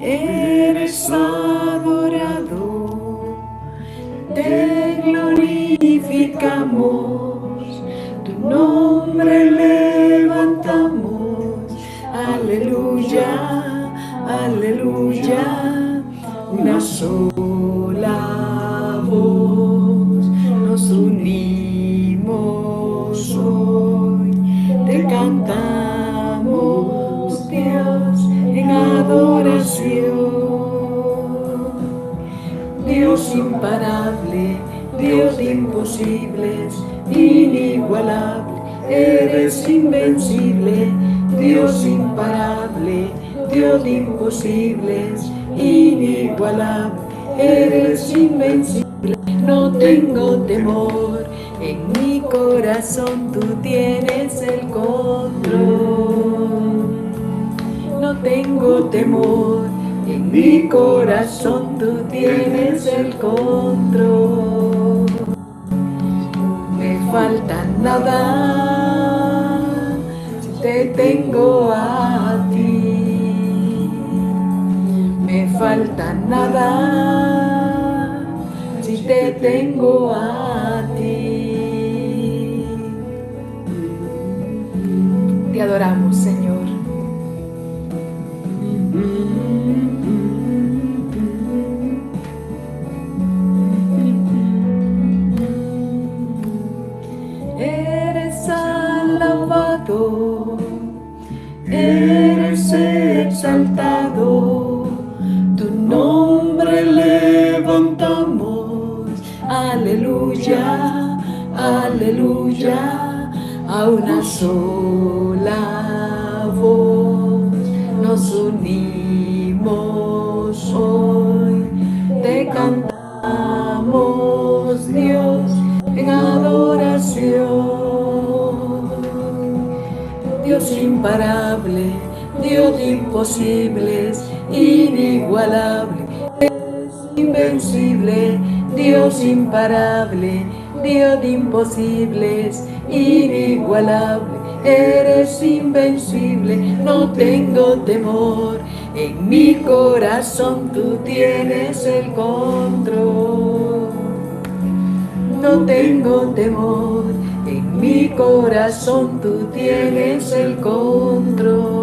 eres adorado, te glorificamos, tu nombre levantamos, aleluya, aleluya, una sola voz, nos unimos hoy, te cantamos, Dios, en adoración. Dios imparable, Dios de imposibles, inigualable, eres invencible. Dios imparable, Dios de imposibles, inigualable, eres invencible. No tengo temor, en mi corazón tú tienes el control. No tengo temor, en mi corazón tú tienes el control. No me falta nada si te tengo a ti. Me falta nada si te tengo a ti. Te adoramos, Señor. Eres alabado, eres exaltado, tu nombre levantamos, aleluya, aleluya, a una sola voz nos unimos hoy, te cantamos, Dios, en adoración. Dios imparable, Dios de imposibles, inigualable, invencible, Dios imparable, Dios de imposibles, inigualable, eres invencible. No tengo temor, en mi corazón tú tienes el control. No tengo temor, en mi corazón tú tienes el control.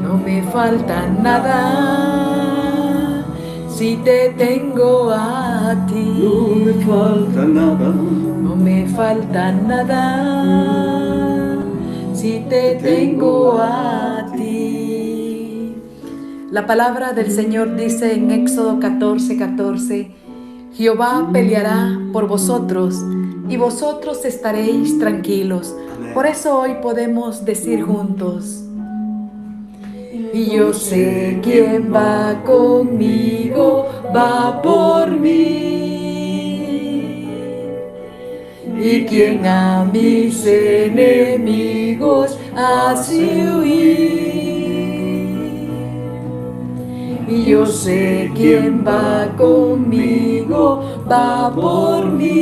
No me falta nada si te tengo a ti. No me falta nada. No me falta nada si te tengo a ti. La palabra del Señor dice en Éxodo 14:14, Jehová peleará por vosotros y vosotros estaréis tranquilos. Por eso hoy podemos decir juntos, y yo sé quién va conmigo, va por mí. Y quien a mis enemigos hace huir. Y yo sé quién va conmigo, va por mí.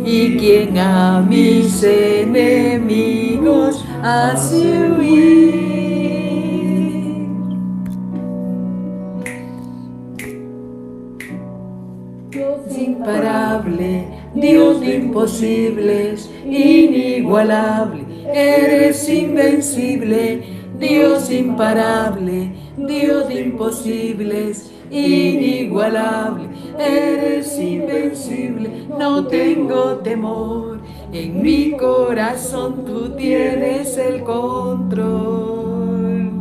Y quien a mis enemigos hace huir. Dios imparable, Dios de imposibles, inigualable, eres invencible. Dios imparable, Dios de imposibles, inigualable, eres invencible. No tengo temor, en mi corazón tú tienes el control.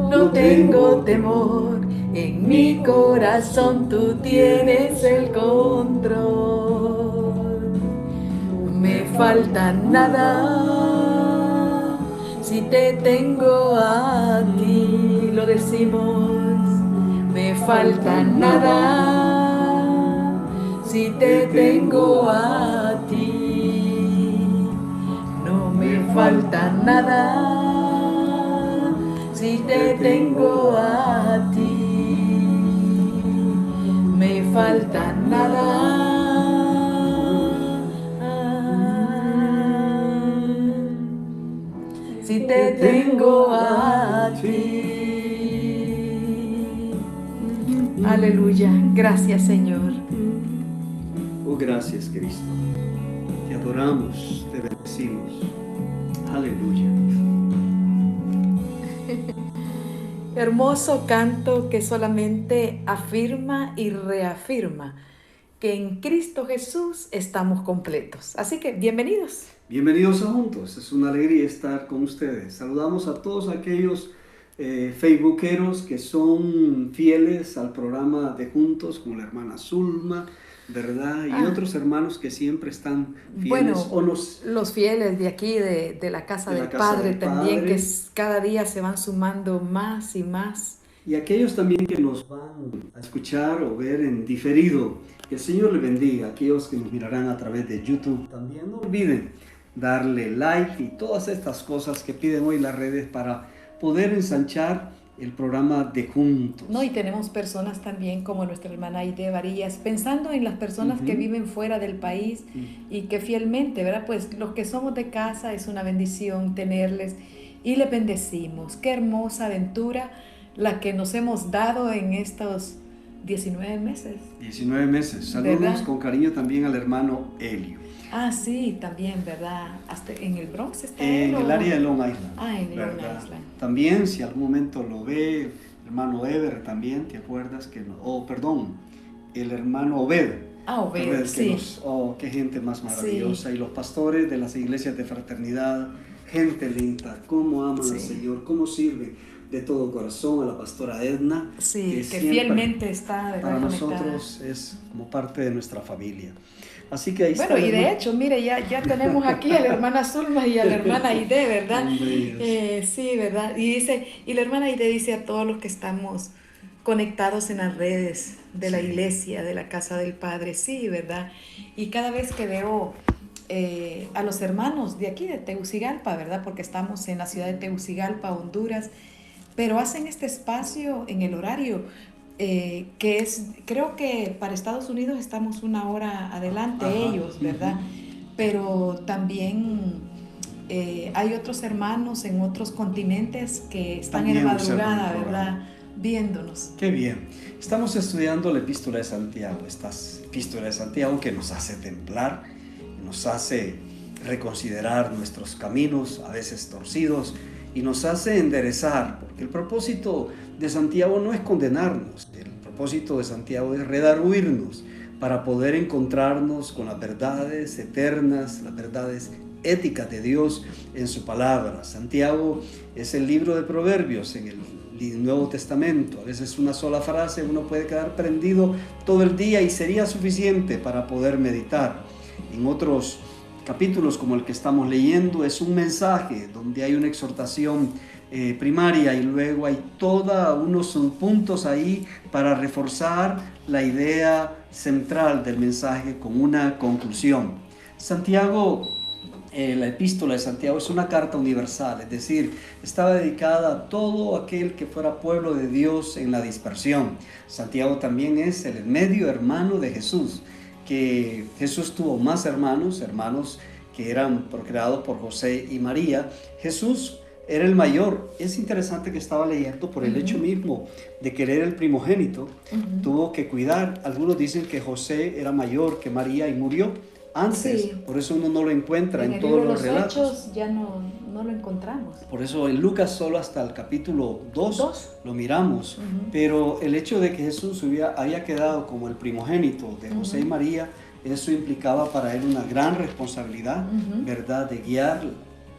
No tengo temor, en mi corazón tú tienes el control. No me falta nada si te tengo a ti. Lo decimos, me falta nada si te tengo a ti. No me falta nada si te tengo a ti. Me falta nada. si te tengo a ti. Aleluya, gracias Señor. Oh, gracias Cristo. Te adoramos, te bendecimos. Aleluya. Hermoso canto que solamente afirma y reafirma que en Cristo Jesús estamos completos. Así que bienvenidos. Bienvenidos a Juntos. Es una alegría estar con ustedes. Saludamos a todos aquellos facebookeros que son fieles al programa de Juntos, como la hermana Zulma, ¿verdad? Y otros hermanos que siempre están fieles. Bueno, los fieles de aquí, de la casa del Padre también, que cada día se van sumando más y más. Y aquellos también que nos van a escuchar o ver en diferido, que el Señor le bendiga. Aquellos que nos mirarán a través de YouTube también, no olviden darle like y todas estas cosas que piden hoy las redes para poder ensanchar el programa de Juntos. No, y tenemos personas también como nuestra hermana Aide Varillas, pensando en las personas que viven fuera del país y que fielmente, ¿verdad? Pues los que somos de casa es una bendición tenerles y le bendecimos. Qué hermosa aventura la que nos hemos dado en estos 19 meses. 19 meses. Saludos, ¿verdad? Con cariño también al hermano Helio. Ah, sí, también, ¿verdad? Hasta en el Bronx está. En el área de Long Island. Ah, en ¿verdad? Long Island. También, si algún momento lo ve, el hermano Ever también, ¿te acuerdas? El hermano Obed. Ah, Obed, sí. Qué gente más maravillosa. Sí. Y los pastores de las iglesias de fraternidad, gente linda, cómo aman al Señor, cómo sirven de todo corazón a la pastora Edna. Sí, que fielmente está para nosotros es como parte de nuestra familia. Así que ahí está. Bueno, y de hecho, mire, ya tenemos aquí a la hermana Zulma y a la hermana Aide, ¿verdad? Sí, ¿verdad? Y la hermana Aide dice a todos los que estamos conectados en las redes de la iglesia, de la casa del Padre, sí, ¿verdad? Y cada vez que veo a los hermanos de aquí, de Tegucigalpa, ¿verdad? Porque estamos en la ciudad de Tegucigalpa, Honduras, pero hacen este espacio en el horario que es, creo que para Estados Unidos estamos una hora adelante ellos, ¿verdad? Pero también hay otros hermanos en otros continentes que están también en la madrugada, ¿verdad? Viéndonos. Qué bien. Estamos estudiando la Epístola de Santiago, esta Epístola de Santiago que nos hace templar, nos hace reconsiderar nuestros caminos, a veces torcidos, y nos hace enderezar, porque el propósito de Santiago no es condenarnos, el propósito de Santiago es redarguirnos para poder encontrarnos con las verdades eternas, las verdades éticas de Dios en su palabra. Santiago es el libro de Proverbios en el Nuevo Testamento. A veces una sola frase uno puede quedar prendido todo el día y sería suficiente para poder meditar. En otros capítulos como el que estamos leyendo es un mensaje donde hay una exhortación primaria y luego hay todos unos subpuntos ahí para reforzar la idea central del mensaje con una conclusión. Santiago, la epístola de Santiago es una carta universal, es decir, estaba dedicada a todo aquel que fuera pueblo de Dios en la dispersión. Santiago también es el medio hermano de Jesús, que Jesús tuvo más hermanos que eran procreados por José y María. Jesús era el mayor. Es interesante que estaba leyendo por el hecho mismo de querer el primogénito, tuvo que cuidar. Algunos dicen que José era mayor que María y murió antes, por eso uno no lo encuentra en todos los relatos. Hechos ya no lo encontramos. Por eso en Lucas solo hasta el capítulo 2 lo miramos, pero el hecho de que Jesús había quedado como el primogénito de José y María, eso implicaba para él una gran responsabilidad, ¿verdad? De guiar,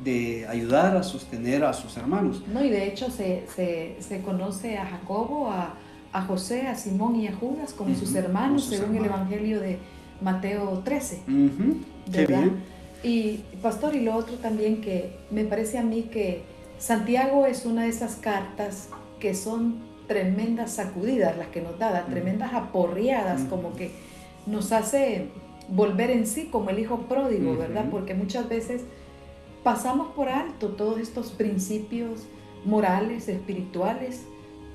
de ayudar a sostener a sus hermanos. No, y de hecho se conoce a Jacobo, a José, a Simón y a Judas como sus hermanos, según el Evangelio de Mateo 13. Qué bien. Y pastor, y lo otro también que me parece a mí que Santiago es una de esas cartas que son tremendas sacudidas las que nos da, tremendas aporreadas, como que nos hace volver en sí como el hijo pródigo, ¿verdad? Porque muchas veces pasamos por alto todos estos principios morales, espirituales,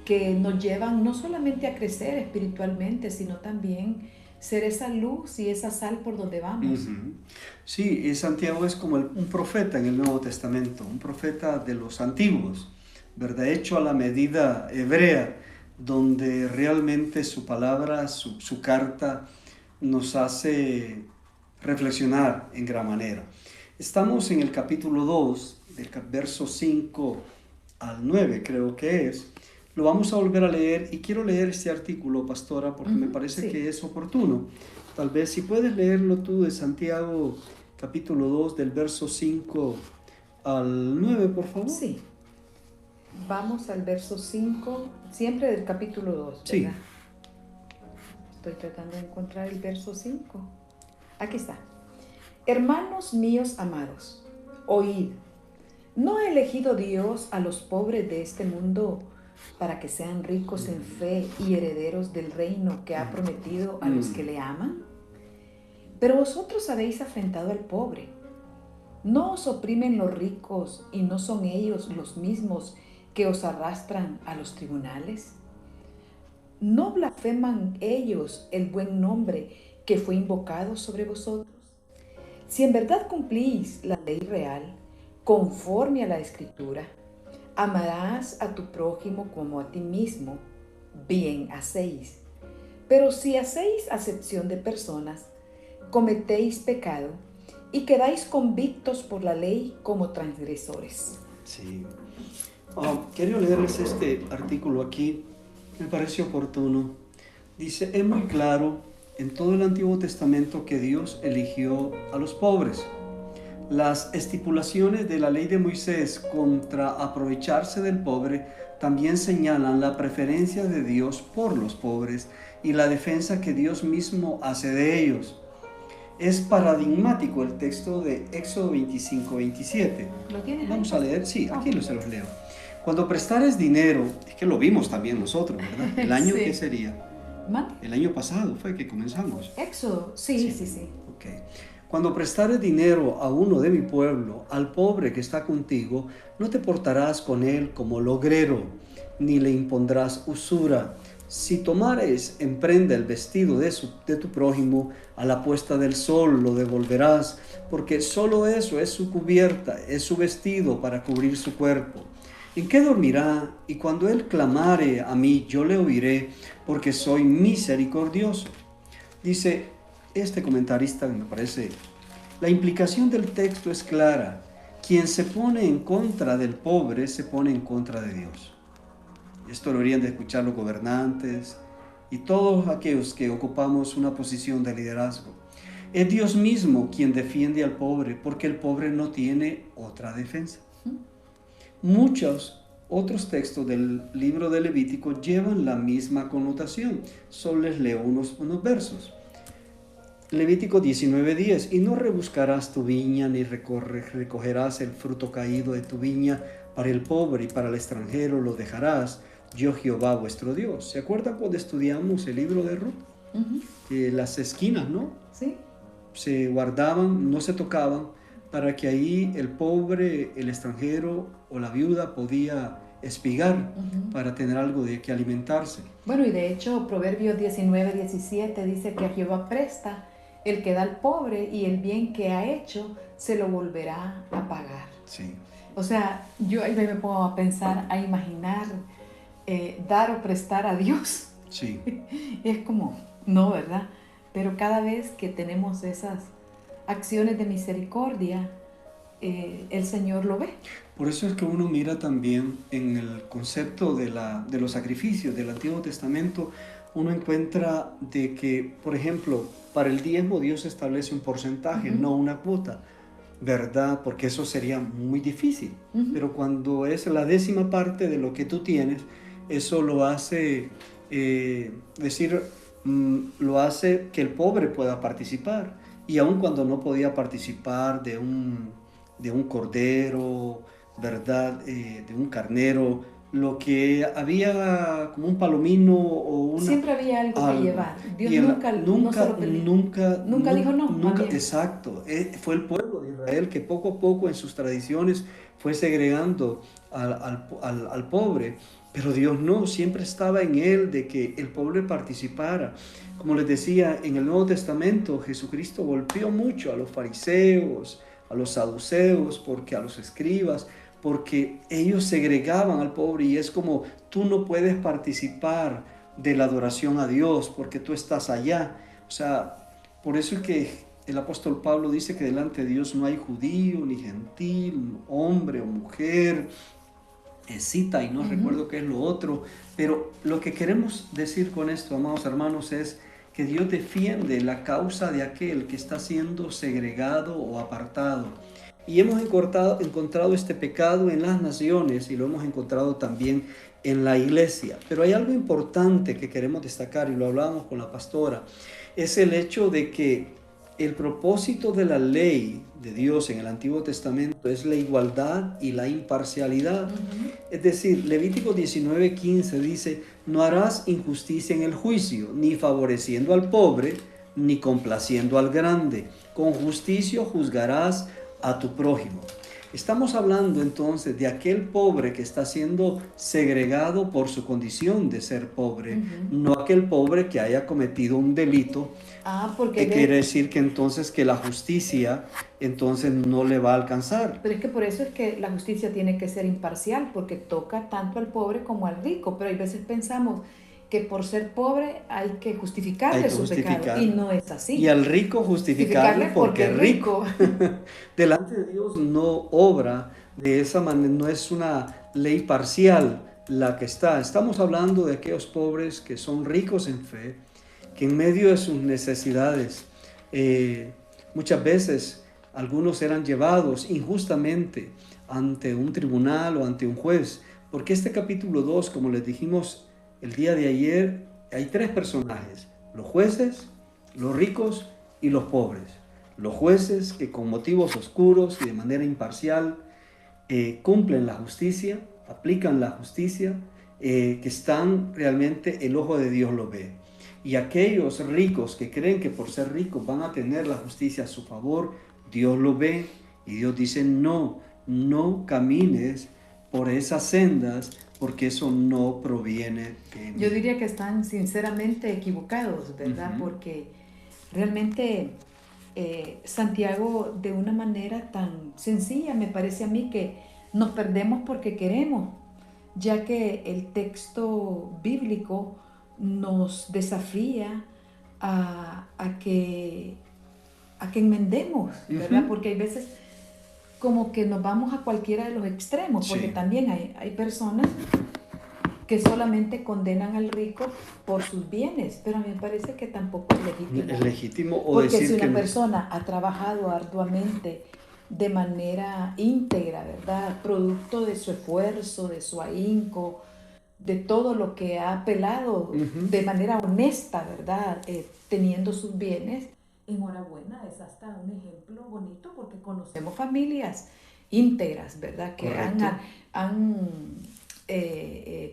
que nos llevan no solamente a crecer espiritualmente, sino también ser esa luz y esa sal por donde vamos. Sí, Santiago es como un profeta en el Nuevo Testamento, un profeta de los antiguos, ¿verdad? Hecho a la medida hebrea, donde realmente su palabra, su carta nos hace reflexionar en gran manera. Estamos en el capítulo 2, del verso 5 al 9, creo que es. Lo vamos a volver a leer y quiero leer este artículo, pastora, porque me parece que es oportuno. Tal vez si puedes leerlo tú de Santiago, capítulo 2, del verso 5 al 9, por favor. Sí. Vamos al verso 5, siempre del capítulo 2, ¿verdad? Sí. Estoy tratando de encontrar el verso 5. Aquí está. Hermanos míos amados, oíd. ¿No ha elegido Dios a los pobres de este mundo para que sean ricos en fe y herederos del reino que ha prometido a los que le aman? Pero vosotros habéis afrentado al pobre. ¿No os oprimen los ricos y no son ellos los mismos que os arrastran a los tribunales? ¿No blasfeman ellos el buen nombre que fue invocado sobre vosotros? Si en verdad cumplís la ley real, conforme a la Escritura, amarás a tu prójimo como a ti mismo, bien hacéis. Pero si hacéis acepción de personas, cometéis pecado y quedáis convictos por la ley como transgresores. Sí. Quiero leerles este artículo aquí, me parece oportuno. Dice, es muy claro en todo el Antiguo Testamento que Dios eligió a los pobres. Las estipulaciones de la ley de Moisés contra aprovecharse del pobre también señalan la preferencia de Dios por los pobres y la defensa que Dios mismo hace de ellos. Es paradigmático el texto de Éxodo 25-27. ¿Lo tienes? Vamos a leer, sí, aquí se los leo. Cuando prestares dinero, es que lo vimos también nosotros, ¿verdad? ¿El año Sí. qué sería? El año pasado fue que comenzamos. Éxodo, sí. Okay. Cuando prestares dinero a uno de mi pueblo, al pobre que está contigo, no te portarás con él como logrero, ni le impondrás usura. Si tomares en prenda el vestido de tu prójimo, a la puesta del sol lo devolverás, porque solo eso es su cubierta, es su vestido para cubrir su cuerpo. ¿En qué dormirá? Y cuando él clamare a mí, yo le oiré, porque soy misericordioso. Dice este comentarista, me parece, la implicación del texto es clara. Quien se pone en contra del pobre, se pone en contra de Dios. Esto lo deberían de escuchar los gobernantes y todos aquellos que ocupamos una posición de liderazgo. Es Dios mismo quien defiende al pobre, porque el pobre no tiene otra defensa. Muchos otros textos del libro de Levítico llevan la misma connotación. Solo les leo unos versos. Levítico 19:10. Y no rebuscarás tu viña, ni recogerás el fruto caído de tu viña. Para el pobre y para el extranjero lo dejarás. Yo Jehová vuestro Dios. ¿Se acuerdan cuando estudiamos el libro de Ruth? Las esquinas, ¿no? Sí. Se guardaban, no se tocaban, para que ahí el pobre, el extranjero o la viuda podía espigar para tener algo de que alimentarse. Bueno, y de hecho Proverbios 19:17 dice que a Jehová presta el que da al pobre y el bien que ha hecho se lo volverá a pagar. Sí. O sea, yo ahí me pongo a pensar, a imaginar dar o prestar a Dios. Sí. Es como, no, ¿verdad? Pero cada vez que tenemos esas acciones de misericordia, el Señor lo ve. Por eso es que uno mira también en el concepto de los sacrificios del Antiguo Testamento, uno encuentra de que, por ejemplo, para el diezmo Dios establece un porcentaje, no una cuota, ¿verdad? Porque eso sería muy difícil. Pero cuando es la 10ª parte de lo que tú tienes, eso lo hace, lo hace que el pobre pueda participar. Y aun cuando no podía participar de un cordero, ¿verdad? De un carnero, lo que había como un palomino o una... Siempre había algo que llevar. Dios nunca dijo no. Nunca, exacto. Fue el pueblo de Israel que poco a poco en sus tradiciones fue segregando al pobre, pero Dios no, siempre estaba en él de que el pobre participara. Como les decía, en el Nuevo Testamento Jesucristo golpeó mucho a los fariseos, a los saduceos, a los escribas, porque ellos segregaban al pobre, y es como tú no puedes participar de la adoración a Dios porque tú estás allá. O sea, por eso es que el apóstol Pablo dice que delante de Dios no hay judío ni gentil, hombre o mujer, cita y no recuerdo qué es lo otro, pero lo que queremos decir con esto, amados hermanos, es que Dios defiende la causa de aquel que está siendo segregado o apartado. Y hemos encontrado este pecado en las naciones y lo hemos encontrado también en la iglesia. Pero hay algo importante que queremos destacar, y lo hablábamos con la pastora, es el hecho de que el propósito de la ley de Dios en el Antiguo Testamento es la igualdad y la imparcialidad. Es decir, Levítico 19:15 dice: no harás injusticia en el juicio, ni favoreciendo al pobre, ni complaciendo al grande. Con justicia juzgarás a tu prójimo. Estamos hablando entonces de aquel pobre que está siendo segregado por su condición de ser pobre, no aquel pobre que haya cometido un delito. Porque quiere decir que entonces que la justicia entonces no le va a alcanzar. Pero es que por eso es que la justicia tiene que ser imparcial, porque toca tanto al pobre como al rico. Pero hay veces pensamos que por ser pobre hay que justificarle su pecado, y no es así. Y al rico justificarle porque es rico. Delante de Dios no obra de esa manera, no es una ley parcial la que está. Estamos hablando de aquellos pobres que son ricos en fe, que en medio de sus necesidades, muchas veces algunos eran llevados injustamente ante un tribunal o ante un juez, porque este capítulo 2, como les dijimos el día de ayer, hay tres personajes: los jueces, los ricos y los pobres. Los jueces que con motivos oscuros y de manera imparcial cumplen la justicia, aplican la justicia, que están realmente, el ojo de Dios lo ve. Y aquellos ricos que creen que por ser ricos van a tener la justicia a su favor, Dios lo ve y Dios dice: no camines por esas sendas, porque eso no proviene de mí. Yo diría que están sinceramente equivocados, ¿verdad? Porque realmente Santiago, de una manera tan sencilla, me parece a mí que nos perdemos porque queremos, ya que el texto bíblico nos desafía a que enmendemos, ¿verdad? Porque hay veces como que nos vamos a cualquiera de los extremos, porque también hay personas que solamente condenan al rico por sus bienes, pero a mí me parece que tampoco es legítimo. Es legítimo, o porque decir si una que persona ha trabajado arduamente de manera íntegra, ¿verdad? Producto de su esfuerzo, de su ahínco, de todo lo que ha apelado de manera honesta, ¿verdad? Teniendo sus bienes, enhorabuena, es hasta un ejemplo bonito, porque conocemos familias íntegras, ¿verdad? Que han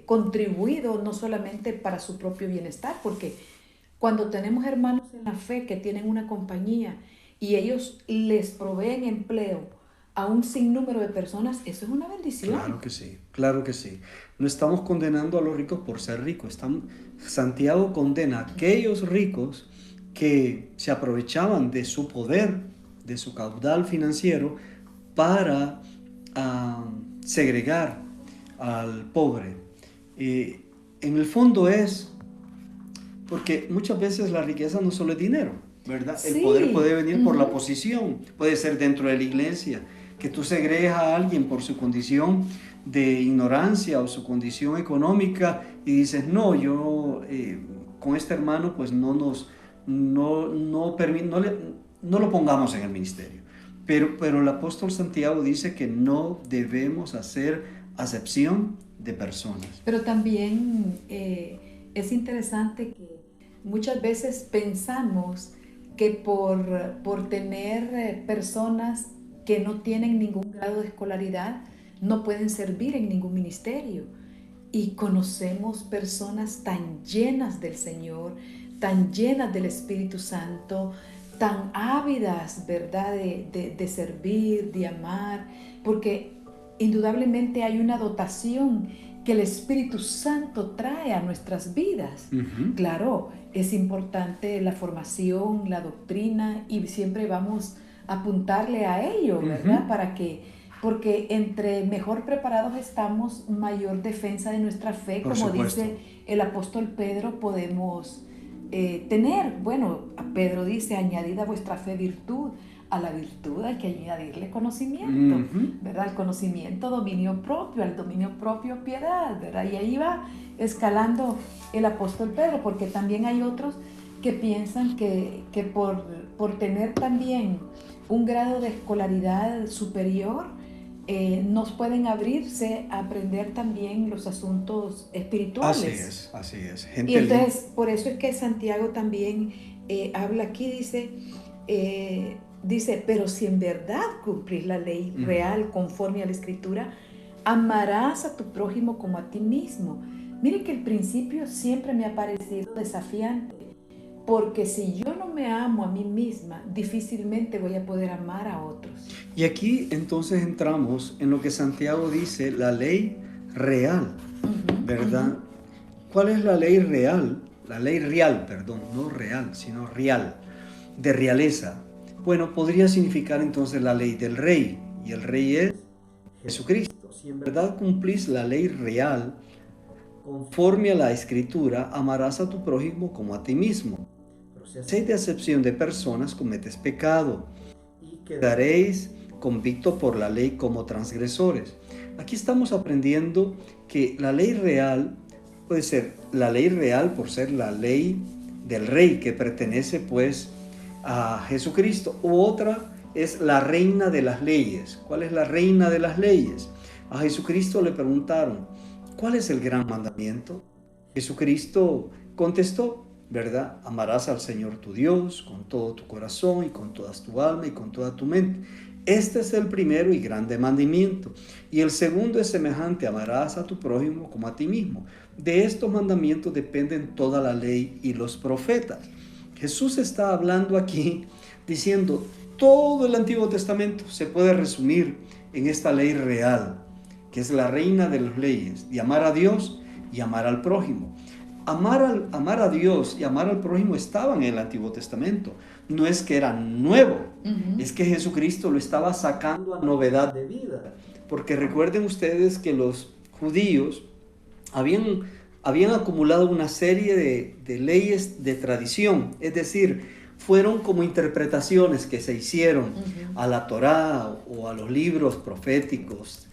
contribuido no solamente para su propio bienestar, porque cuando tenemos hermanos en la fe que tienen una compañía y ellos les proveen empleo a un sinnúmero de personas, eso es una bendición. Claro que sí, claro que sí. No estamos condenando a los ricos por ser ricos. Santiago condena a aquellos ricos que se aprovechaban de su poder, de su caudal financiero, para segregar al pobre. En el fondo es porque muchas veces la riqueza no solo es dinero, ¿verdad? Sí. El poder puede venir por la posición, puede ser dentro de la iglesia, que tú segregas a alguien por su condición de ignorancia o su condición económica y dices: no, yo con este hermano pues no lo pongamos en el ministerio. Pero el apóstol Santiago dice que no debemos hacer acepción de personas. Pero también es interesante que muchas veces pensamos que por tener personas que no tienen ningún grado de escolaridad no pueden servir en ningún ministerio. Y conocemos personas tan llenas del Señor, tan llenas del Espíritu Santo, tan ávidas, ¿verdad?, de servir, de amar, porque indudablemente hay una dotación que el Espíritu Santo trae a nuestras vidas. Claro, es importante la formación, la doctrina, y siempre vamos a apuntarle a ello, ¿verdad? Porque entre mejor preparados estamos, mayor defensa de nuestra fe, Por como supuesto. dice el apóstol Pedro, podemos tener. Bueno, Pedro dice, añadid a vuestra fe virtud. A la virtud hay que añadirle conocimiento, ¿verdad? Al conocimiento, dominio propio, al dominio propio, piedad, ¿verdad? Y ahí va escalando el apóstol Pedro, porque también hay otros que piensan que por tener también un grado de escolaridad superior, nos pueden abrirse a aprender también los asuntos espirituales. Así es, así es. Gente, y entonces, por eso es que Santiago también habla aquí, dice, pero si en verdad cumplís la ley real conforme a la Escritura, amarás a tu prójimo como a ti mismo. Mire que el principio siempre me ha parecido desafiante, porque si yo no me amo a mí misma, difícilmente voy a poder amar a otros. Y aquí entonces entramos en lo que Santiago dice, la ley real, ¿verdad? ¿Cuál es la ley real? La ley real, perdón, no real, sino real, de realeza. Bueno, podría significar entonces la ley del rey, y el rey es Jesucristo. Si en verdad cumplís la ley real, conforme a la Escritura, amarás a tu prójimo como a ti mismo. Pero si hacéis de acepción de personas, cometes pecado, y quedaréis convictos por la ley como transgresores. Aquí estamos aprendiendo que la ley real puede ser la ley real por ser la ley del rey, que pertenece pues a Jesucristo, u otra es la reina de las leyes. ¿Cuál es la reina de las leyes? A Jesucristo le preguntaron, ¿cuál es el gran mandamiento? Jesucristo contestó, ¿verdad? Amarás al Señor tu Dios con todo tu corazón y con toda tu alma y con toda tu mente. Este es el primero y grande mandamiento. Y el segundo es semejante, amarás a tu prójimo como a ti mismo. De estos mandamientos dependen toda la ley y los profetas. Jesús está hablando aquí diciendo, todo el Antiguo Testamento se puede resumir en esta ley real, que es la reina de las leyes, de amar a Dios y amar al prójimo. Amar a Dios y amar al prójimo estaban en el Antiguo Testamento. No es que era nuevo, es que Jesucristo lo estaba sacando a novedad de vida. Porque recuerden ustedes que los judíos habían acumulado una serie de leyes de tradición, es decir, fueron como interpretaciones que se hicieron a la Torá o a los libros proféticos.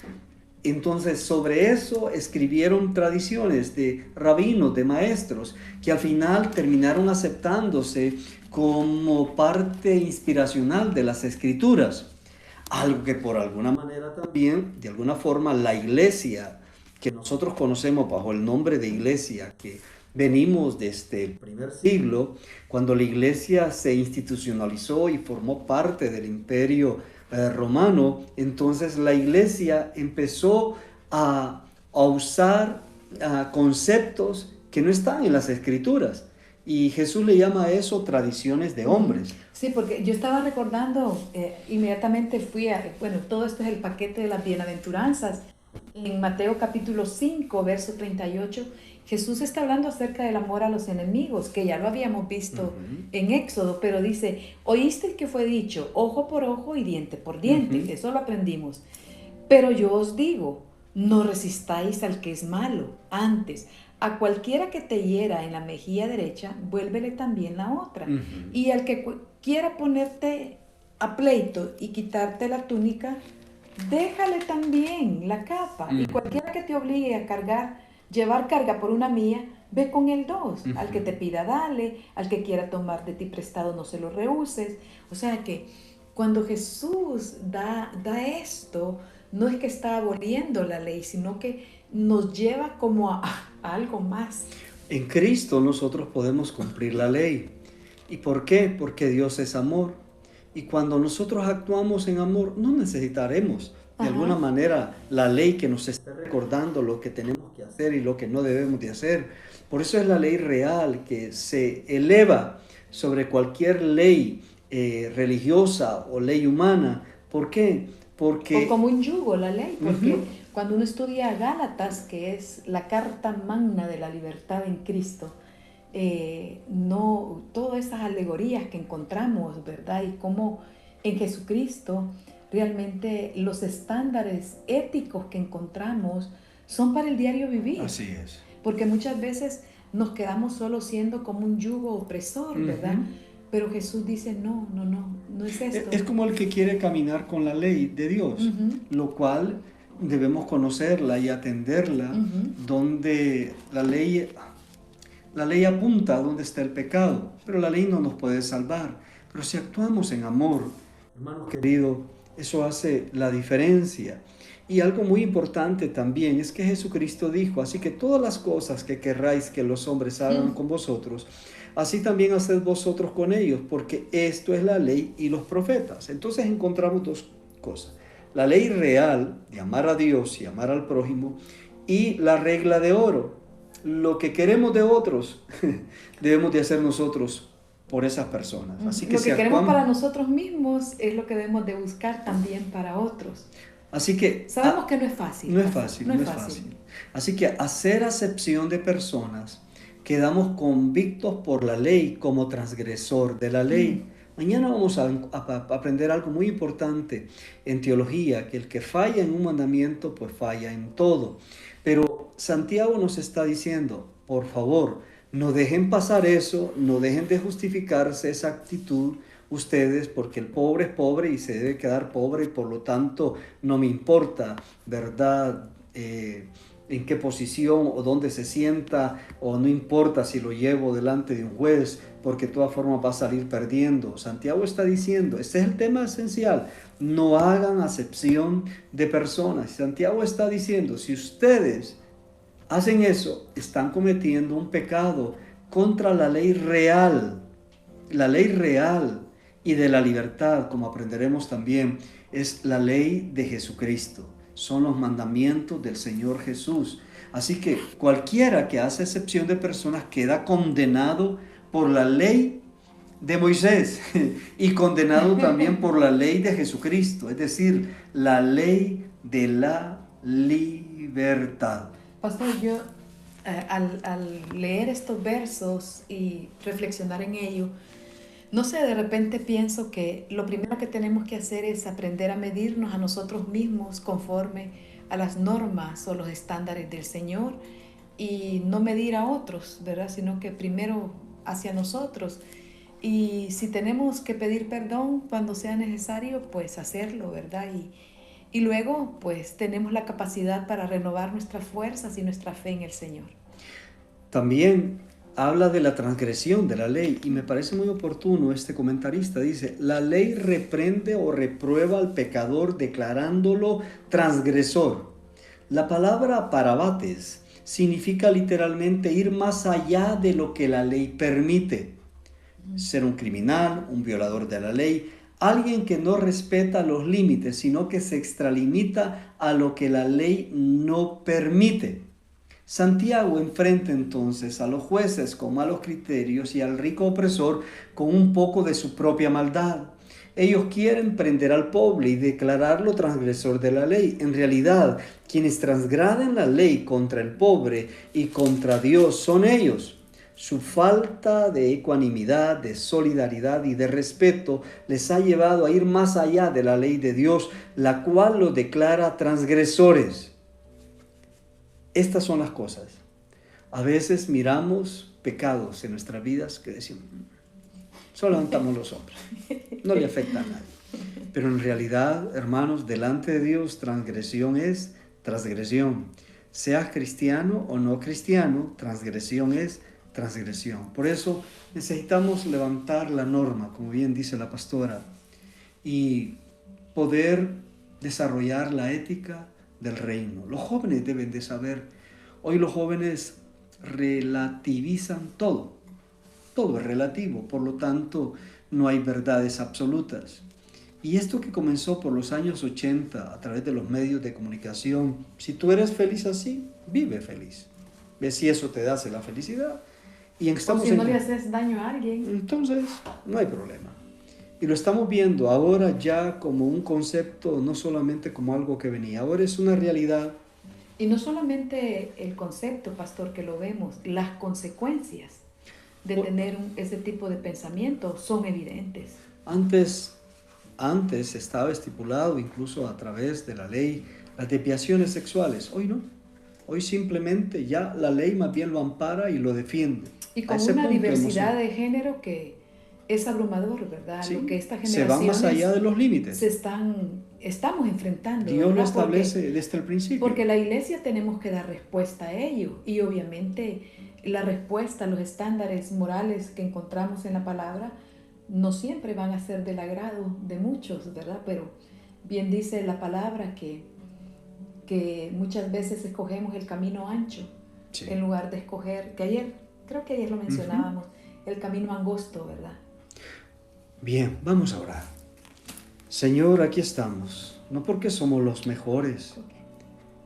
Entonces, sobre eso escribieron tradiciones de rabinos, de maestros, que al final terminaron aceptándose como parte inspiracional de las escrituras. Algo que por alguna manera también, de alguna forma, la iglesia que nosotros conocemos bajo el nombre de iglesia, que venimos desde el primer siglo, cuando la iglesia se institucionalizó y formó parte del imperio romano, entonces la iglesia empezó a usar conceptos que no están en las escrituras. Y Jesús le llama a eso tradiciones de hombres. Sí, porque yo estaba recordando, inmediatamente todo esto es el paquete de las bienaventuranzas. En Mateo capítulo 5, verso 38, Jesús está hablando acerca del amor a los enemigos, que ya lo habíamos visto en Éxodo, pero dice, oíste que fue dicho, ojo por ojo y diente por diente, eso lo aprendimos. Pero yo os digo, no resistáis al que es malo, antes, a cualquiera que te hiera en la mejilla derecha, vuélvele también la otra. Y al que quiera ponerte a pleito y quitarte la túnica, déjale también la capa. Y cualquiera que te obligue a llevar carga por una mía, ve con el dos. Al que te pida, dale. Al que quiera tomar de ti prestado, no se lo rehuses. O sea que cuando Jesús da esto, no es que está aboliendo la ley, sino que nos lleva como a algo más. En Cristo nosotros podemos cumplir la ley. ¿Y por qué? Porque Dios es amor. Y cuando nosotros actuamos en amor, no necesitaremos de alguna manera la ley que nos esté recordando lo que tenemos que hacer y lo que no debemos de hacer. Por eso es la ley real que se eleva sobre cualquier ley religiosa o ley humana. ¿Por qué? porque... O como un yugo la ley, porque Ujú. cuando uno estudia Gálatas, que es la carta magna de la libertad en Cristo, no, todas esas alegorías que encontramos, ¿verdad? Y cómo en Jesucristo realmente los estándares éticos que encontramos son para el diario vivir. Así es. Porque muchas veces nos quedamos solo siendo como un yugo opresor, ¿verdad? Ujú. Pero Jesús dice, no es esto. Es como el que quiere caminar con la ley de Dios, Ujú. lo cual debemos conocerla y atenderla, Ujú. donde la ley apunta a dónde está el pecado, pero la ley no nos puede salvar. Pero si actuamos en amor, hermano querido, eso hace la diferencia. Y algo muy importante también es que Jesucristo dijo, así que todas las cosas que querráis que los hombres hagan con vosotros, así también haced vosotros con ellos, porque esto es la ley y los profetas. Entonces encontramos dos cosas. La ley real de amar a Dios y amar al prójimo, y la regla de oro. Lo que queremos de otros, debemos de hacer nosotros por esas personas. Así que Lo que si queremos actuamos, para nosotros mismos es lo que debemos de buscar también para otros. así que Sabemos que no es fácil. no es fácil, no es fácil. Así que hacer acepción de personas, quedamos convictos por la ley como transgresor de la ley. Mañana vamos a aprender algo muy importante en teología, que el que falla en un mandamiento, pues falla en todo. Pero Santiago nos está diciendo, por favor, no dejen pasar eso, no dejen de justificarse esa actitud ustedes, porque el pobre es pobre y se debe quedar pobre y por lo tanto no me importa, ¿verdad? En qué posición o dónde se sienta, o no importa si lo llevo delante de un juez, porque de todas formas va a salir perdiendo. Santiago está diciendo, este es el tema esencial, no hagan acepción de personas. Santiago está diciendo, si ustedes hacen eso, están cometiendo un pecado contra la ley real y de la libertad, como aprenderemos también, es la ley de Jesucristo. Son los mandamientos del Señor Jesús. Así que cualquiera que hace excepción de personas queda condenado por la ley de Moisés y condenado también por la ley de Jesucristo, es decir, la ley de la libertad. Pastor, yo al leer estos versos y reflexionar en ello, no sé, de repente pienso que lo primero que tenemos que hacer es aprender a medirnos a nosotros mismos conforme a las normas o los estándares del Señor y no medir a otros, ¿verdad? Sino que primero hacia nosotros. Y si tenemos que pedir perdón cuando sea necesario, pues hacerlo, ¿verdad? Y luego, pues tenemos la capacidad para renovar nuestras fuerzas y nuestra fe en el Señor. También habla de la transgresión de la ley y me parece muy oportuno este comentarista. Dice, la ley reprende o reprueba al pecador declarándolo transgresor. La palabra parabates significa literalmente ir más allá de lo que la ley permite. Ser un criminal, un violador de la ley, alguien que no respeta los límites, sino que se extralimita a lo que la ley no permite. Santiago enfrenta entonces a los jueces con malos criterios y al rico opresor con un poco de su propia maldad. Ellos quieren prender al pobre y declararlo transgresor de la ley. En realidad, quienes transgraden la ley contra el pobre y contra Dios son ellos. Su falta de ecuanimidad, de solidaridad y de respeto les ha llevado a ir más allá de la ley de Dios, la cual los declara transgresores. Estas son las cosas. A veces miramos pecados en nuestras vidas que decimos, solo levantamos los hombros, no le afecta a nadie. Pero en realidad, hermanos, delante de Dios, transgresión es transgresión. Seas cristiano o no cristiano, transgresión es transgresión. Por eso necesitamos levantar la norma, como bien dice la pastora, y poder desarrollar la ética del reino. Los jóvenes deben de saber, hoy los jóvenes relativizan todo es relativo, por lo tanto no hay verdades absolutas. Y esto que comenzó por los años 80 a través de los medios de comunicación, si tú eres feliz así, vive feliz. Ve si eso te hace la felicidad. Y o si no le haces daño a alguien. Entonces, no hay problema. Y lo estamos viendo ahora ya como un concepto, no solamente como algo que venía, ahora es una realidad. Y no solamente el concepto, pastor, que lo vemos, las consecuencias de tener ese tipo de pensamiento son evidentes. Antes estaba estipulado incluso a través de la ley las desviaciones sexuales. Hoy no. Hoy simplemente ya la ley más bien lo ampara y lo defiende. Y con una diversidad de género que es abrumador, ¿verdad? Sí, lo que esta se va más allá de los límites. Estamos enfrentando. Dios ¿verdad? lo establece desde el principio. Porque la iglesia tenemos que dar respuesta a ello. Y obviamente la respuesta, los estándares morales que encontramos en la palabra, no siempre van a ser del agrado de muchos, ¿verdad? Pero bien dice la palabra que muchas veces escogemos el camino ancho, sí, en lugar de escoger, creo que ayer lo mencionábamos, el camino angosto, ¿verdad? Bien, vamos a orar. Señor, aquí estamos, no porque somos los mejores,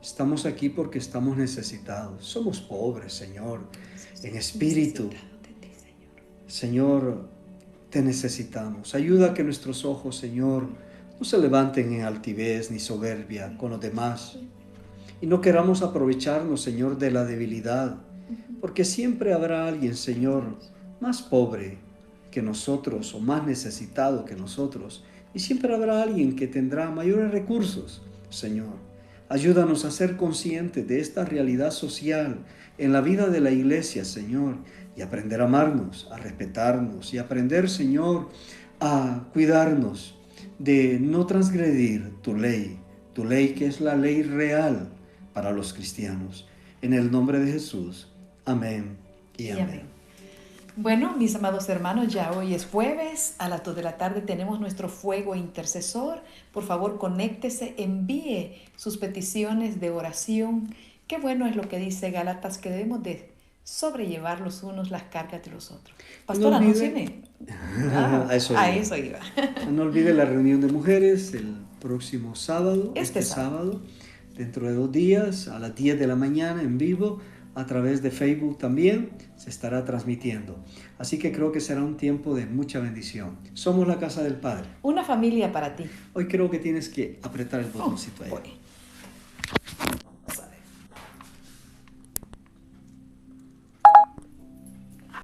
estamos aquí porque estamos necesitados, somos pobres, Señor, en espíritu. Señor, te necesitamos. Ayuda a que nuestros ojos, Señor, no se levanten en altivez ni soberbia con los demás. Y no queramos aprovecharnos, Señor, de la debilidad, porque siempre habrá alguien, Señor, más pobre que nosotros o más necesitado que nosotros. Y siempre habrá alguien que tendrá mayores recursos, Señor. Ayúdanos a ser conscientes de esta realidad social en la vida de la iglesia, Señor, y aprender a amarnos, a respetarnos y aprender, Señor, a cuidarnos de no transgredir tu ley que es la ley real para los cristianos. En el nombre de Jesús. Amén y amén. Bueno, mis amados hermanos, ya hoy es jueves, a las 2 de la tarde tenemos nuestro fuego intercesor. Por favor, conéctese, envíe sus peticiones de oración. Qué bueno es lo que dice Gálatas, que debemos de sobrellevar los unos las cargas de los otros. Pastor, anúncieme. A eso iba. No olvide la reunión de mujeres el próximo sábado, este sábado, dentro de 2 días, a las 10 de la mañana en vivo, a través de Facebook también se estará transmitiendo. Así que creo que será un tiempo de mucha bendición. Somos la casa del Padre. Una familia para ti. Hoy creo que tienes que apretar el botoncito ahí.